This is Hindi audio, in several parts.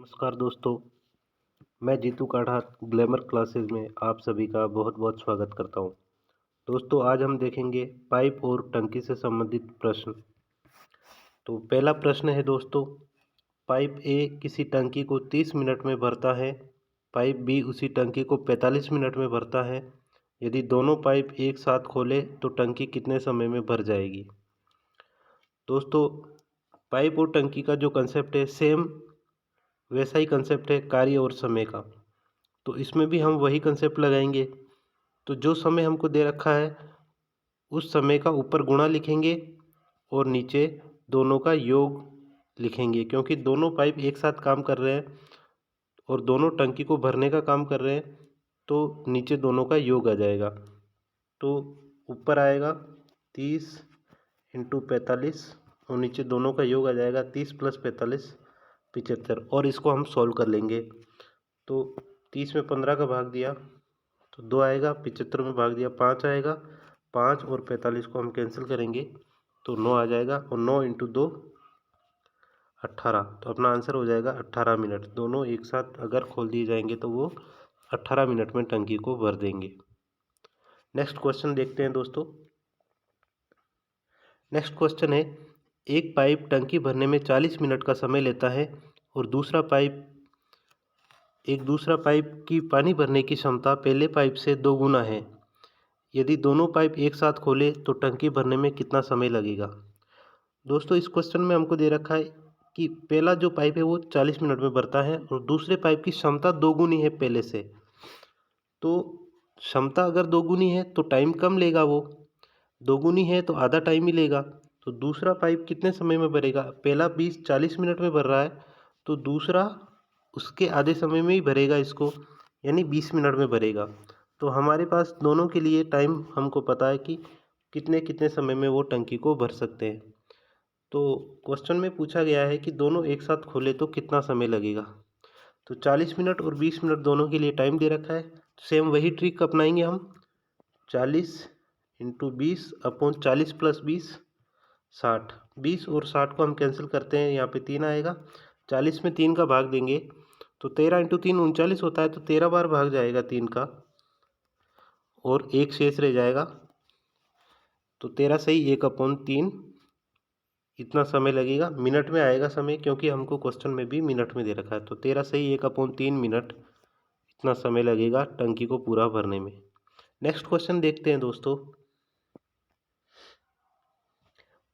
नमस्कार दोस्तों, मैं जीतू काढ़ा ग्लैमर क्लासेस में आप सभी का बहुत बहुत स्वागत करता हूं। दोस्तों आज हम देखेंगे पाइप और टंकी से संबंधित प्रश्न। तो पहला प्रश्न है दोस्तों, पाइप ए किसी टंकी को 30 मिनट में भरता है, पाइप बी उसी टंकी को 45 मिनट में भरता है। यदि दोनों पाइप एक साथ खोले तो टंकी कितने समय में भर जाएगी। दोस्तों पाइप और टंकी का जो कंसेप्ट है सेम वैसा ही कंसेप्ट है कार्य और समय का। तो इसमें भी हम वही कंसेप्ट लगाएंगे। तो जो समय हमको दे रखा है उस समय का ऊपर गुणा लिखेंगे और नीचे दोनों का योग लिखेंगे, क्योंकि दोनों पाइप एक साथ काम कर रहे हैं और दोनों टंकी को भरने का काम कर रहे हैं, तो नीचे दोनों का योग आ जाएगा। तो ऊपर आएगा 30 इंटू 45 और नीचे दोनों का योग आ जाएगा 30 प्लस 45 75। और इसको हम सॉल्व कर लेंगे। तो 30 में 15 का भाग दिया तो 2 आएगा, 75 में भाग दिया 5 आएगा, 5 और 45 को हम कैंसिल करेंगे तो 9 आ जाएगा और 9 इंटू 2 18। तो अपना आंसर हो जाएगा 18 मिनट। दोनों एक साथ अगर खोल दिए जाएंगे तो वो 18 मिनट में टंकी को भर देंगे। नेक्स्ट क्वेश्चन देखते हैं दोस्तों। नेक्स्ट क्वेश्चन है, एक पाइप टंकी भरने में 40 मिनट का समय लेता है और दूसरा पाइप की पानी भरने की क्षमता पहले पाइप से 2 गुना है। यदि दोनों पाइप एक साथ खोले तो टंकी भरने में कितना समय लगेगा। दोस्तों इस क्वेश्चन में हमको दे रखा है कि पहला जो पाइप है वो 40 मिनट में भरता है और दूसरे पाइप की क्षमता 2 गुनी है पहले से। तो क्षमता अगर 2 गुनी है तो टाइम कम लेगा, वो 2 गुनी है तो आधा टाइम ही लेगा। तो दूसरा पाइप कितने समय में भरेगा, पहला 40 मिनट में भर रहा है तो दूसरा उसके आधे समय में ही भरेगा इसको, यानी 20 मिनट में भरेगा। तो हमारे पास दोनों के लिए टाइम हमको पता है कि कितने कितने समय में वो टंकी को भर सकते हैं। तो क्वेश्चन में पूछा गया है कि दोनों एक साथ खोले तो कितना समय लगेगा। तो 40 मिनट और 20 मिनट दोनों के लिए टाइम दे रखा है। सेम वही ट्रिक अपनाएंगे हम। 40 इंटू 20 अपॉन 40 प्लस 20 60। 20 और 60 को हम कैंसिल करते हैं, यहाँ पे 3 आएगा। 40 में 3 का भाग देंगे तो 13 इंटू 3 39 होता है, तो 13 बार भाग जाएगा 3 का और 1 शेष रह जाएगा। तो 13 सही 1/3 इतना समय लगेगा। मिनट में आएगा समय, क्योंकि हमको क्वेश्चन में भी मिनट में दे रखा है। तो 13 सही 1/3 मिनट इतना समय लगेगा टंकी को पूरा भरने में। नेक्स्ट क्वेश्चन देखते हैं दोस्तों।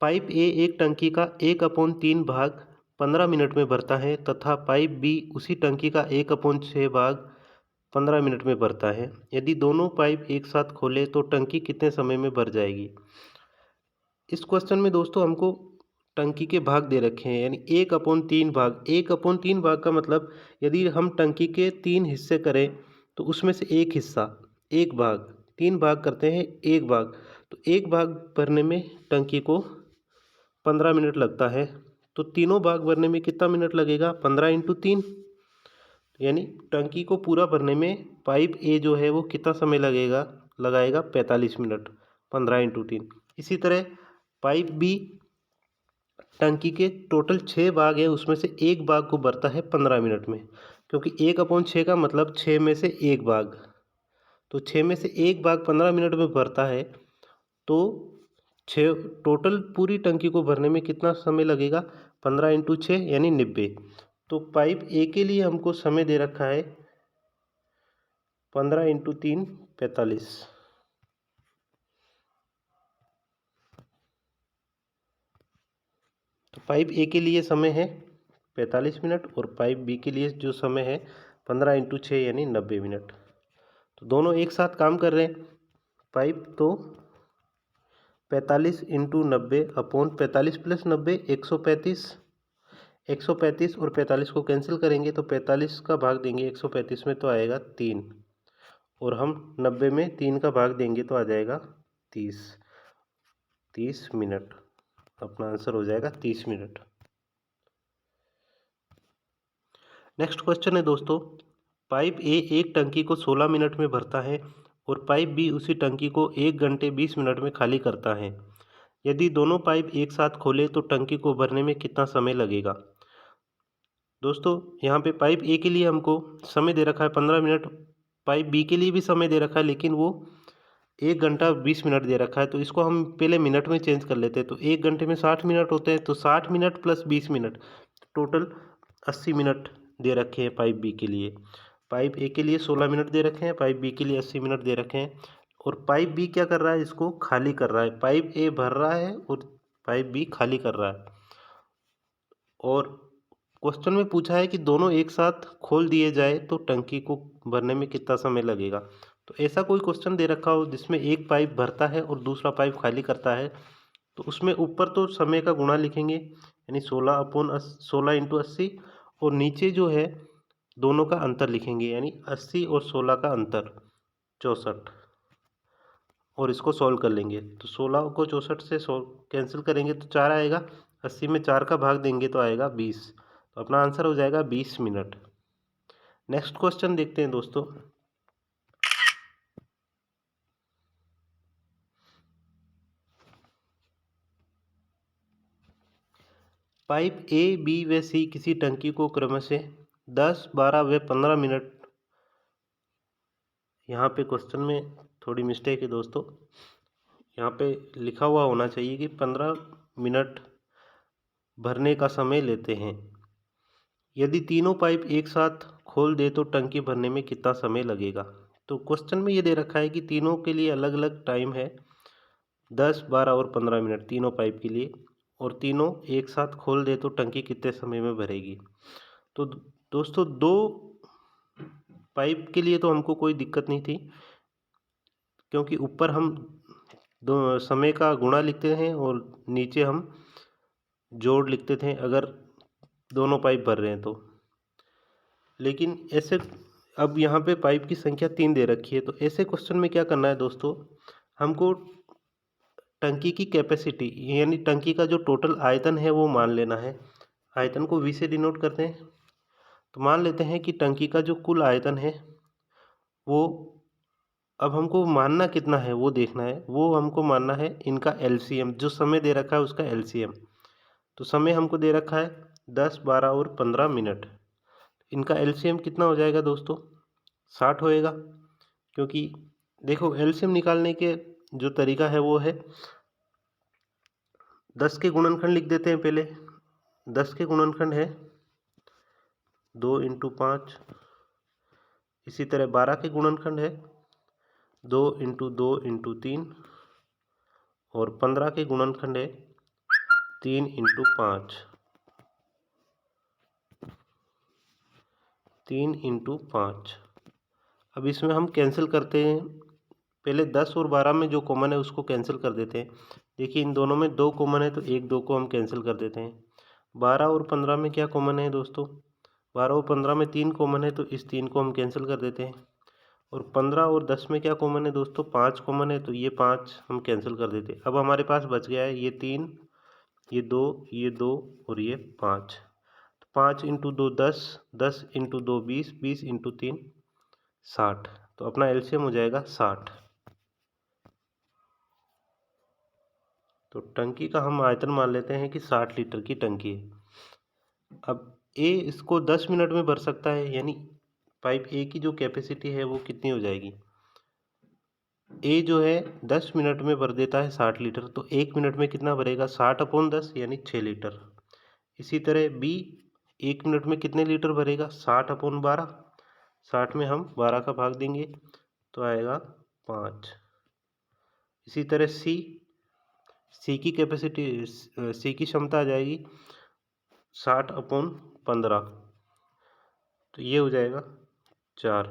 पाइप ए एक टंकी का 1/3 भाग 15 मिनट में भरता है तथा पाइप बी उसी टंकी का 1/6 भाग 15 मिनट में भरता है। यदि दोनों पाइप एक साथ खोले तो टंकी कितने समय में भर जाएगी। इस क्वेश्चन में दोस्तों हमको टंकी के भाग दे रखे हैं, यानी 1/3 भाग। 1/3 भाग का मतलब यदि हम टंकी के 3 हिस्से करें तो उसमें से एक हिस्सा, एक भाग, 3 भाग करते हैं एक भाग, तो एक भाग भरने में टंकी को 15 मिनट लगता है। तो तीनों भाग भरने में कितना मिनट लगेगा, 15 इंटू 3, यानी टंकी को पूरा भरने में पाइप ए जो है वो कितना समय लगाएगा 45 मिनट, 15 इंटू 3। इसी तरह पाइप बी टंकी के टोटल 6 भाग है, उसमें से एक भाग को भरता है 15 मिनट में, क्योंकि 1/6 का मतलब 6 में से एक भाग। तो 6 में से एक भाग 15 मिनट में भरता है, तो 6 टोटल पूरी टंकी को भरने में कितना समय लगेगा, 15 इंटू 6 यानी 90। तो पाइप ए के लिए हमको समय दे रखा है 15 इंटू 3 45। तो पाइप ए के लिए समय है 45 मिनट और पाइप बी के लिए जो समय है 15 इंटू 6 यानी 90 मिनट। तो दोनों एक साथ काम कर रहे हैं। पाइप तो 45 इंटू 90 अपॉन 45 प्लस 90 135। 135 और 45 को कैंसिल करेंगे तो 45 का भाग देंगे 135 में तो आएगा 3, और हम 90 में 3 का भाग देंगे तो आ जाएगा 30 मिनट। अपना आंसर हो जाएगा 30 मिनट। नेक्स्ट क्वेश्चन है दोस्तों, पाइप ए एक टंकी को 16 मिनट में भरता है और पाइप बी उसी टंकी को 1 घंटे 20 मिनट में खाली करता है। यदि दोनों पाइप एक साथ खोले तो टंकी को भरने में कितना समय लगेगा। दोस्तों यहाँ पे पाइप ए के लिए हमको समय दे रखा है 15 मिनट, पाइप बी के लिए भी समय दे रखा है लेकिन वो 1 घंटा 20 मिनट दे रखा है। तो इसको हम पहले मिनट में चेंज कर लेते हैं। तो 1 घंटे में 60 मिनट होते हैं, तो 60 minute plus 20 minute total 80 minute दे रखे हैं पाइप बी के लिए। पाइप ए के लिए 16 मिनट दे रखे हैं, पाइप बी के लिए 80 मिनट दे रखे हैं। और पाइप बी क्या कर रहा है, इसको खाली कर रहा है। पाइप ए भर रहा है और पाइप बी खाली कर रहा है। और क्वेश्चन में पूछा है कि दोनों एक साथ खोल दिए जाए तो टंकी को भरने में कितना समय लगेगा। तो ऐसा कोई क्वेश्चन दे रखा हो जिसमें एक पाइप भरता है और दूसरा पाइप खाली करता है, तो उसमें ऊपर तो समय का गुणा लिखेंगे यानी 16/16 × 80, और नीचे जो है दोनों का अंतर लिखेंगे यानी 80 और 16 का अंतर 64, और इसको सॉल्व कर लेंगे। तो 16 को 64 से कैंसिल करेंगे तो 4 आएगा, 80 में 4 का भाग देंगे तो आएगा 20। तो अपना आंसर हो जाएगा 20 मिनट। नेक्स्ट क्वेश्चन देखते हैं दोस्तों। पाइप ए, बी व सी किसी टंकी को क्रमशः 10, 12 व 15 मिनट, यहाँ पे क्वेश्चन में थोड़ी मिस्टेक है दोस्तों। यहाँ पे लिखा हुआ होना चाहिए कि 15 मिनट भरने का समय लेते हैं। यदि तीनों पाइप एक साथ खोल दे तो टंकी भरने में कितना समय लगेगा। तो क्वेश्चन में ये दे रखा है कि तीनों के लिए अलग अलग टाइम है, 10, 12 और 15 मिनट तीनों पाइप के लिए, और तीनों एक साथ खोल दे तो टंकी कितने समय में भरेगी। तो दोस्तों दो पाइप के लिए तो हमको कोई दिक्कत नहीं थी, क्योंकि ऊपर हम दो समय का गुणा लिखते हैं और नीचे हम जोड़ लिखते थे अगर दोनों पाइप भर रहे हैं तो। लेकिन ऐसे अब यहाँ पे पाइप की संख्या 3 दे रखी है, तो ऐसे क्वेश्चन में क्या करना है दोस्तों, हमको टंकी की कैपेसिटी यानी टंकी का जो टोटल आयतन है वो मान लेना है। आयतन को V से डिनोट करते हैं। तो मान लेते हैं कि टंकी का जो कुल आयतन है वो, अब हमको मानना कितना है वो देखना है, वो हमको मानना है इनका LCM, जो समय दे रखा है उसका LCM। तो समय हमको दे रखा है 10, 12 और 15 मिनट। इनका LCM कितना हो जाएगा दोस्तों, 60 होएगा। क्योंकि देखो LCM निकालने के जो तरीका है वो है 10 के गुणनखंड लिख देते हैं पहले। 10 के गुणनखंड है 2 × 5। इसी तरह 12 के गुणनखंड है 2 × 2 × 3, और 15 के गुणनखंड है 3 × 5, 3 × 5। अब इसमें हम कैंसिल करते हैं। पहले 10 और 12 में जो कॉमन है उसको कैंसिल कर देते हैं। देखिए इन दोनों में 2 कॉमन है तो 1, 2 को हम कैंसिल कर देते हैं। 12 और 15 में क्या कॉमन है दोस्तों, 12 और 15 में 3 कॉमन है तो इस 3 को हम कैंसिल कर देते हैं। और 15 और 10 में क्या कॉमन है दोस्तों, 5 कॉमन है तो ये 5 हम कैंसिल कर देते हैं। अब हमारे पास बच गया है ये 3, ये 2, ये 2 और ये 5। तो 5 × 2 10, 10 × 2 20, 20 × 3 60। तो अपना LCM हो जाएगा 60। तो टंकी का हम आयतन मान लेते हैं कि 60 लीटर की टंकी है। अब ए इसको 10 मिनट में भर सकता है, यानी पाइप ए की जो कैपेसिटी है वो कितनी हो जाएगी, ए जो है 10 मिनट में भर देता है 60 लीटर, तो 1 मिनट में कितना भरेगा, 60/10 यानी 6 लीटर। इसी तरह बी 1 मिनट में कितने लीटर भरेगा, 60/12। 60 में हम 12 का भाग देंगे तो आएगा 5। इसी तरह सी की कैपेसिटी, सी की क्षमता आ जाएगी 60/15, तो ये हो जाएगा 4।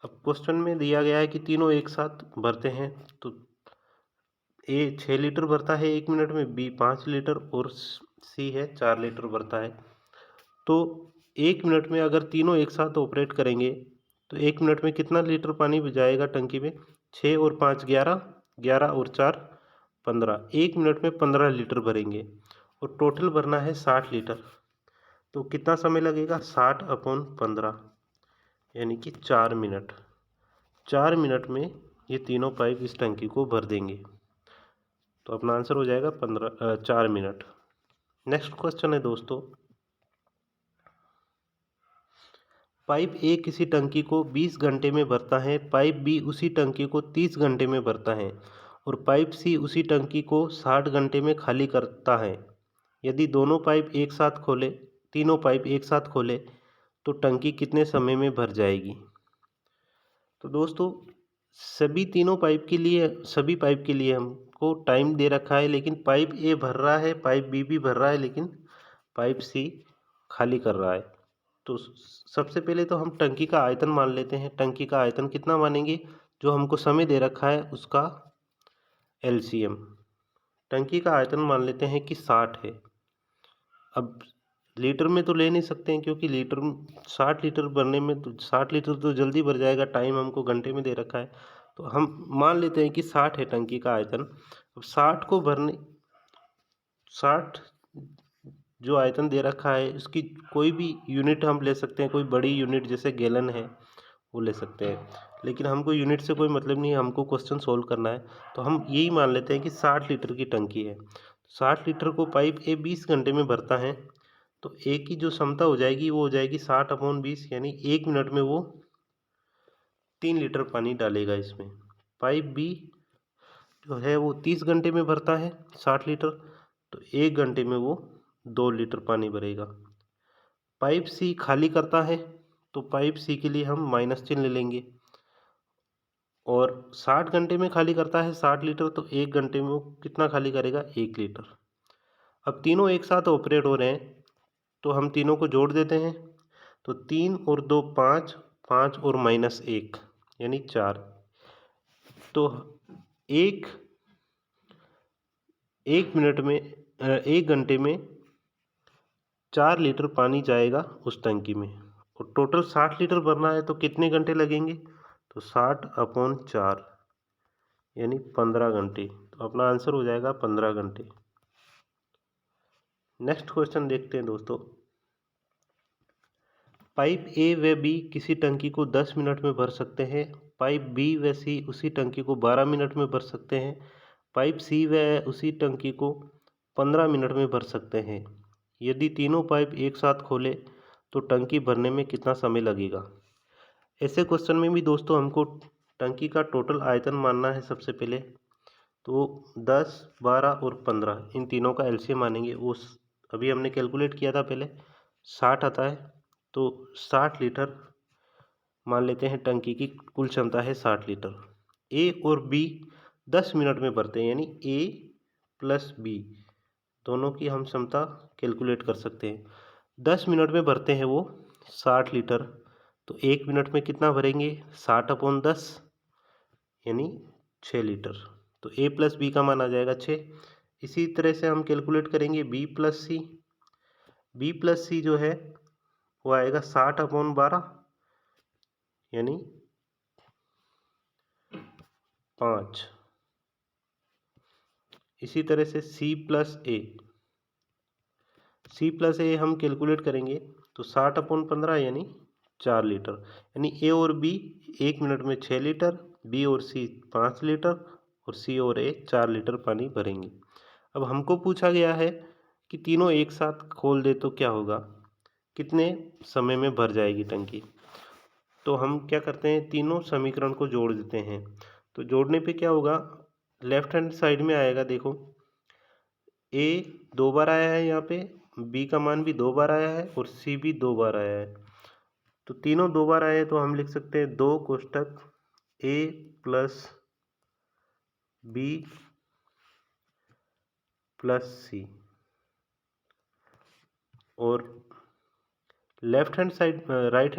अब क्वेश्चन में दिया गया है कि तीनों एक साथ भरते हैं, तो ए 6 लीटर भरता है 1 मिनट में, बी 5 लीटर और सी है 4 लीटर भरता है। तो 1 मिनट में अगर तीनों एक साथ ऑपरेट करेंगे तो 1 मिनट में कितना लीटर पानी जाएगा टंकी में, 6 और 5 11, 11 और 4 15। 1 मिनट में 15 लीटर भरेंगे और टोटल भरना है 60 लीटर। तो कितना समय लगेगा, 60/15 यानी कि 4 मिनट। 4 मिनट में ये तीनों पाइप इस टंकी को भर देंगे। तो अपना आंसर हो जाएगा 4 मिनट। नेक्स्ट क्वेश्चन है दोस्तों, पाइप ए किसी टंकी को 20 घंटे में भरता है, पाइप बी उसी टंकी को 30 घंटे में भरता है और पाइप सी उसी टंकी को 60 घंटे में खाली करता है। यदि तीनों पाइप एक साथ खोले तो टंकी कितने समय में भर जाएगी? तो दोस्तों सभी पाइप के लिए हमको टाइम दे रखा है, लेकिन पाइप ए भर रहा है, पाइप बी भी भर रहा है, लेकिन पाइप सी खाली कर रहा है। तो सबसे पहले तो हम टंकी का आयतन मान लेते हैं। टंकी का आयतन कितना मानेंगे? जो हमको समय दे रखा है उसका एलसीएम। टंकी का आयतन मान लेते हैं कि 60 है। अब लीटर में तो ले नहीं सकते हैं, क्योंकि 60 लीटर भरने में तो 60 लीटर तो जल्दी भर जाएगा, टाइम हमको घंटे में दे रखा है। तो हम मान लेते हैं कि 60 है टंकी का आयतन। अब 60 जो आयतन दे रखा है उसकी कोई भी यूनिट हम ले सकते हैं, कोई बड़ी यूनिट जैसे गैलन है वो ले सकते हैं, लेकिन हमको यूनिट से कोई मतलब नहीं है, हमको क्वेश्चन सोल्व करना है। तो हम यही मान लेते हैं कि 60 लीटर की टंकी है। 60 लीटर को पाइप ए 20 घंटे में भरता है, तो ए की जो क्षमता हो जाएगी वो हो जाएगी 60/20, यानी 1 मिनट में वो 3 लीटर पानी डालेगा इसमें। पाइप बी जो है वो 30 घंटे में भरता है 60 लीटर, तो 1 घंटे में वो 2 लीटर पानी भरेगा। पाइप सी खाली करता है, तो पाइप सी के लिए हम माइनस चिन्ह ले लेंगे, और 60 घंटे में खाली करता है 60 लीटर, तो 1 घंटे में वो कितना खाली करेगा? 1 लीटर। अब तीनों एक साथ ऑपरेट हो रहे हैं, तो हम तीनों को जोड़ देते हैं। तो 3 और 2 5, 5 और -1 यानी 4। तो एक मिनट में 1 घंटे में 4 लीटर पानी जाएगा उस टंकी में, और टोटल 60 लीटर भरना है, तो कितने घंटे लगेंगे? तो 60/4 यानी 15 घंटे। तो अपना आंसर हो जाएगा 15 घंटे। नेक्स्ट क्वेश्चन देखते हैं दोस्तों। पाइप ए व बी किसी टंकी को 10 मिनट में भर सकते हैं, पाइप बी व सी उसी टंकी को 12 मिनट में भर सकते हैं, पाइप सी व उसी टंकी को 15 मिनट में भर सकते हैं। यदि तीनों पाइप एक साथ खोले तो टंकी भरने में कितना समय लगेगा? ऐसे क्वेश्चन में भी दोस्तों हमको टंकी का टोटल आयतन मानना है सबसे पहले। तो 10, 12 और 15 इन तीनों का एलसीएम मानेंगे। वो अभी हमने कैलकुलेट किया था पहले, 60 आता है, तो 60 लीटर मान लेते हैं टंकी की कुल क्षमता है 60 लीटर। ए और बी 10 मिनट में भरते हैं, यानी ए प्लस बी दोनों की हम क्षमता कैलकुलेट कर सकते हैं। 10 मिनट में भरते हैं वो 60 लीटर, तो 1 मिनट में कितना भरेंगे? 60/10 यानी 6 लीटर। तो ए प्लस बी का मान आ जाएगा 6। इसी तरह से हम कैलकुलेट करेंगे बी प्लस सी। बी प्लस सी जो है वो आएगा 60/12 यानी 5। इसी तरह से सी प्लस ए हम कैलकुलेट करेंगे, तो 60/15 यानी 4 लीटर। यानी ए और बी 1 मिनट में 6 लीटर, बी और सी 5 लीटर, और सी और ए 4 लीटर पानी भरेंगे। अब हमको पूछा गया है कि तीनों एक साथ खोल दे तो क्या होगा, कितने समय में भर जाएगी टंकी? तो हम क्या करते हैं, तीनों समीकरण को जोड़ देते हैं। तो जोड़ने पे क्या होगा, लेफ्ट हैंड साइड में आएगा, देखो ए 2 बार आया है यहाँ पे, बी का मान भी 2 बार आया है, और सी भी 2 बार आया है। तो तीनों 2 बार आए हैं, तो हम लिख सकते हैं 2 कोष्टक ए प्लस बी प्लस सी, और राइट हैंड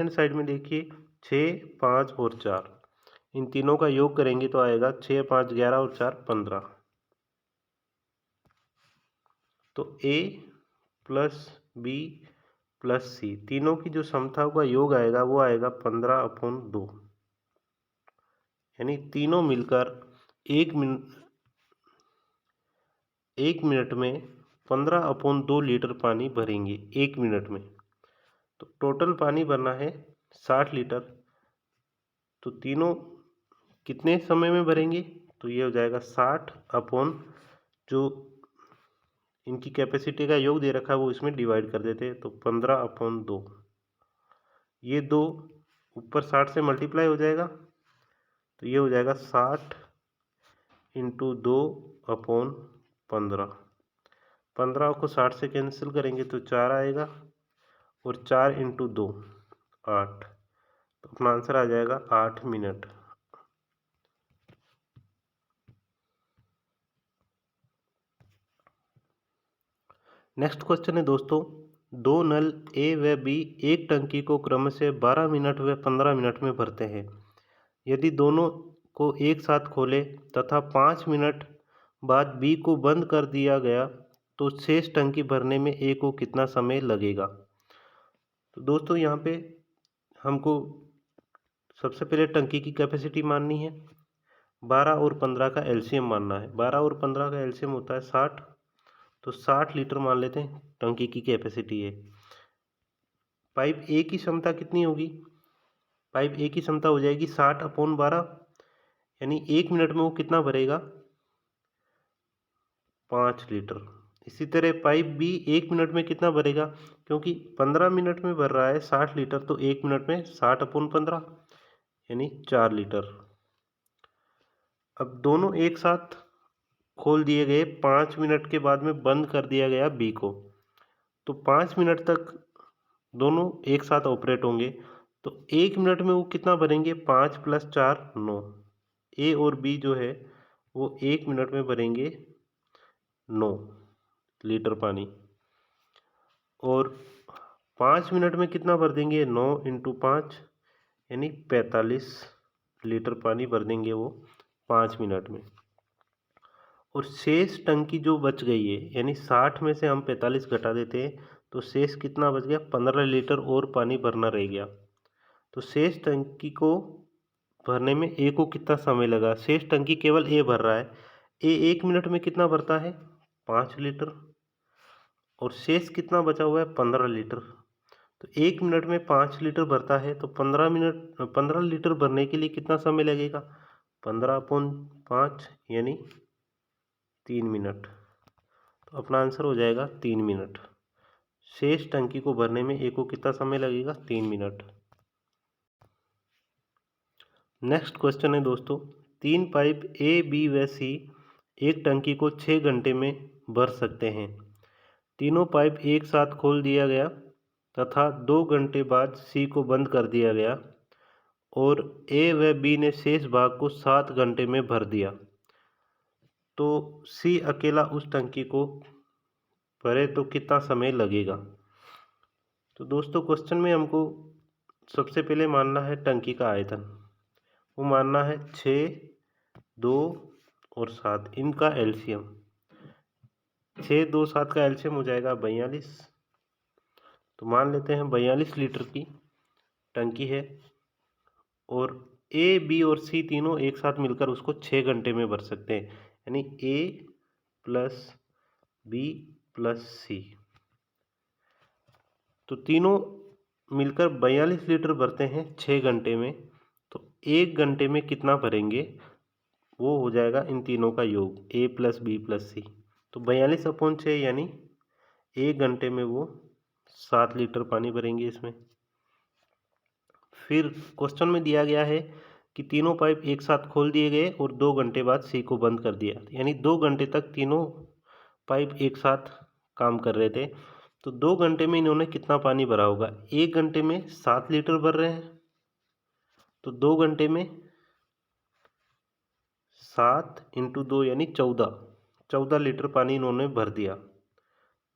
साइड में देखिए 6, 5 और 4, इन तीनों का योग करेंगे तो आएगा 6, 5, 11 और 4, 15। तो ए प्लस बी प्लस सी तीनों की जो समताओं का योग आएगा वो आएगा 15/2, यानी तीनों मिलकर 1 मिनट में 15/2 लीटर पानी भरेंगे 1 मिनट में। तो टोटल पानी भरना है 60 लीटर, तो तीनों कितने समय में भरेंगे? तो ये हो जाएगा 60 अपॉन जो इनकी कैपेसिटी का योग दे रखा है वो इसमें डिवाइड कर देते हैं, तो 15/2 ये 2 ऊपर 60 से मल्टीप्लाई हो जाएगा, तो ये हो जाएगा 60 इंटू 2/15। 15 को 60 से कैंसिल करेंगे तो 4 आएगा, और 4 इंटू 2 8, तो अपना आंसर आ जाएगा 8 मिनट। नेक्स्ट क्वेश्चन है दोस्तों, दो नल ए व बी एक टंकी को क्रमशः 12 मिनट व 15 मिनट में भरते हैं। यदि दोनों को एक साथ खोले तथा 5 मिनट बाद बी को बंद कर दिया गया तो शेष टंकी भरने में ए को कितना समय लगेगा। तो दोस्तों यहाँ पे हमको सबसे पहले टंकी की कैपेसिटी माननी है, 12 और 15 का एलसीएम मानना है। 12 और 15 का एलसीएम होता है 60, तो 60 लीटर मान लेते हैं टंकी की कैपेसिटी है। पाइप ए की क्षमता कितनी होगी, पाइप ए की क्षमता हो जाएगी 60/12, यानी 1 मिनट में वो कितना भरेगा, 5 लीटर। इसी तरह पाइप बी 1 मिनट में कितना भरेगा, क्योंकि 15 मिनट में भर रहा है 60 लीटर, तो 1 मिनट में 60/15 यानी 4 लीटर। अब दोनों एक साथ खोल दिए गए, 5 मिनट के बाद में बंद कर दिया गया बी को, तो 5 मिनट तक दोनों एक साथ ऑपरेट होंगे, तो 1 मिनट में वो कितना भरेंगे, 5 + 4 9। ए और बी जो है वो 1 मिनट में भरेंगे 9 लीटर पानी, और 5 मिनट में कितना भर देंगे, 9 इंटू 5 यानी 45 लीटर पानी भर देंगे वो 5 मिनट में। और शेष टंकी जो बच गई है, यानी 60 में से हम 45 घटा देते हैं तो शेष कितना बच गया, 15 लीटर और पानी भरना रह गया। तो शेष टंकी को भरने में ए को कितना समय लगा, शेष टंकी केवल ए भर रहा है, ए 1 मिनट में कितना भरता है, 5 लीटर, और शेष कितना बचा हुआ है, 15 लीटर। तो 1 मिनट में 5 लीटर भरता है, तो 15 लीटर भरने के लिए कितना समय लगेगा, 15/5 यानी 3 मिनट। तो अपना आंसर हो जाएगा 3 मिनट। शेष टंकी को भरने में ए को कितना समय लगेगा, 3 मिनट। नेक्स्ट क्वेश्चन है दोस्तों, 3 पाइप ए बी व सी एक टंकी को 6 घंटे में भर सकते हैं। तीनों पाइप एक साथ खोल दिया गया तथा 2 घंटे बाद सी को बंद कर दिया गया, और ए व बी ने शेष भाग को 7 घंटे में भर दिया, तो सी अकेला उस टंकी को भरे तो कितना समय लगेगा। तो दोस्तों क्वेश्चन में हमको सबसे पहले मानना है टंकी का आयतन, वो मानना है 6, 2 और 7, इनका एलसीएम। 6, 2, 7 का एलसीएम हो जाएगा 42, तो मान लेते हैं 42 लीटर की टंकी है, और ए बी और सी तीनों एक साथ मिलकर उसको 6 घंटे में भर सकते हैं, यानी ए प्लस बी प्लस सी, तो तीनों मिलकर 42 लीटर भरते हैं 6 घंटे में। तो 1 घंटे में कितना भरेंगे, वो हो जाएगा इन तीनों का योग, ए प्लस बी प्लस सी, तो 42/6 यानी 1 घंटे में वो 7 लीटर पानी भरेंगे इसमें। फिर क्वेश्चन में दिया गया है कि तीनों पाइप एक साथ खोल दिए गए और 2 घंटे बाद सी को बंद कर दिया, यानी 2 घंटे तक तीनों पाइप एक साथ काम कर रहे थे, तो 2 घंटे में इन्होंने कितना पानी भरा होगा, 1 घंटे में 7 लीटर भर रहे हैं, तो 2 घंटे में 7 इंटू 2 यानी 14 लीटर पानी इन्होंने भर दिया,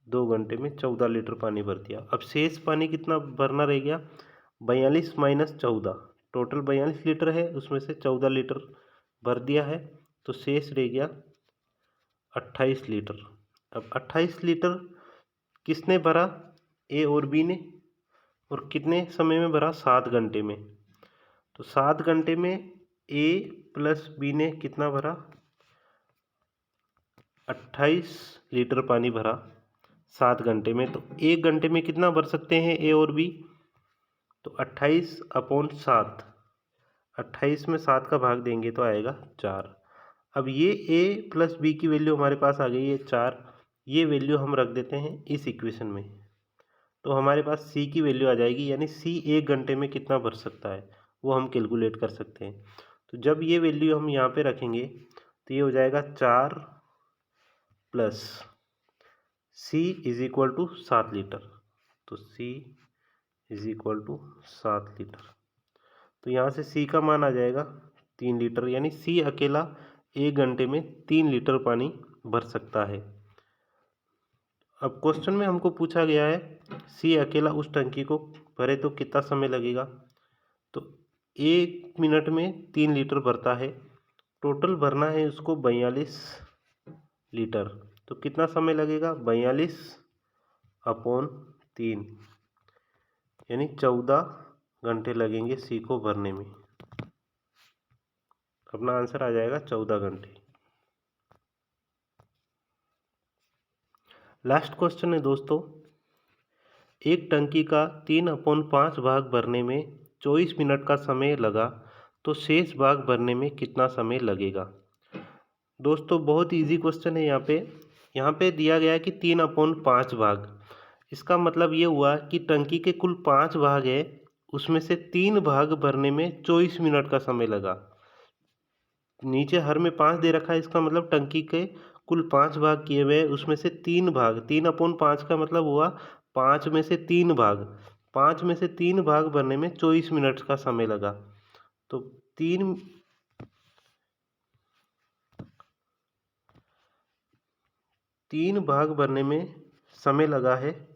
2 घंटे में 14 लीटर पानी भर दिया। अब शेष पानी कितना भरना रह गया, 42 - 14, टोटल 42 लीटर है, उसमें से 14 लीटर भर दिया है, तो शेष रह गया 28 लीटर। अब 28 लीटर किसने भरा, ए और बी ने, और कितने समय में भरा, 7 घंटे में। तो 7 घंटे में ए प्लस बी ने कितना भरा, 28 लीटर पानी भरा 7 घंटे में। तो 1 घंटे में कितना भर सकते हैं ए और बी, तो 28/7, 28 में 7 का भाग देंगे तो आएगा 4। अब ये ए प्लस बी की वैल्यू हमारे पास आ गई है 4, ये वैल्यू हम रख देते हैं इस इक्वेशन में। तो हमारे पास सी की वैल्यू आ जाएगी, यानी सी 1 घंटे में कितना भर सकता है वो हम कैलकुलेट कर सकते हैं। तो जब ये वैल्यू हम यहाँ पे रखेंगे तो ये हो जाएगा 4 plus C is equal to 7 litre. तो C is equal to 7 litre. तो यहाँ से सी का मान आ जाएगा 3 लीटर, यानी सी अकेला 1 घंटे में 3 लीटर पानी भर सकता है। अब क्वेश्चन में हमको पूछा गया है सी अकेला उस टंकी को भरे तो कितना समय लगेगा। तो 1 मिनट में 3 लीटर भरता है, टोटल भरना है उसको 42 लीटर। तो कितना समय लगेगा, 42/3, यानी 14 घंटे लगेंगे सी को भरने में। अपना आंसर आ जाएगा 14 घंटे। लास्ट क्वेश्चन है दोस्तों, एक टंकी का 3/5 भाग भरने में 24 मिनट का समय लगा तो शेष भाग भरने में कितना समय लगेगा। दोस्तों बहुत इजी क्वेश्चन है। यहाँ पे दिया गया है कि 3/5 भाग। इसका मतलब ये हुआ कि टंकी के कुल 5 भाग है, उसमें से 3 भाग भरने में 24 मिनट का समय लगा। नीचे हर में 5 दे रखा है, इसका मतलब टंकी के कुल 5 भाग किए हुए, उसमें से 3 भाग, 3/5 का मतलब हुआ 5 में से 3 भाग, 5 में से 3 भाग भरने में 24 मिनट का समय लगा। तो 3 भाग भरने में समय लगा है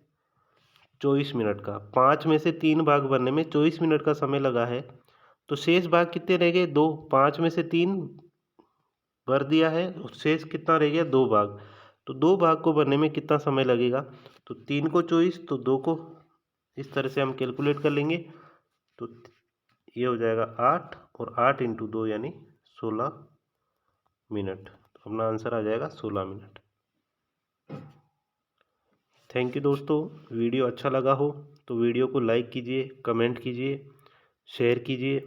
24 मिनट का, 5 में से 3 भाग भरने में 24 मिनट का समय लगा है। तो शेष भाग कितने रह गए, 2। 5 में से 3 भर दिया है, शेष कितना रह गया, 2 भाग। तो 2 भाग को भरने में कितना समय लगेगा, तो 3 को 24, तो 2 को इस तरह से हम कैलकुलेट कर लेंगे। तो ये हो जाएगा 8 और 8 × 2 यानी 16 मिनट। तो अपना आंसर आ जाएगा 16 मिनट। थैंक यू दोस्तों। वीडियो अच्छा लगा हो तो वीडियो को लाइक कीजिए, कमेंट कीजिए, शेयर कीजिए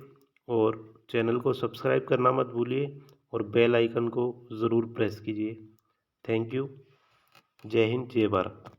और चैनल को सब्सक्राइब करना मत भूलिए और बेल आइकन को ज़रूर प्रेस कीजिए। Thank you. जय हिंद, जय भारत।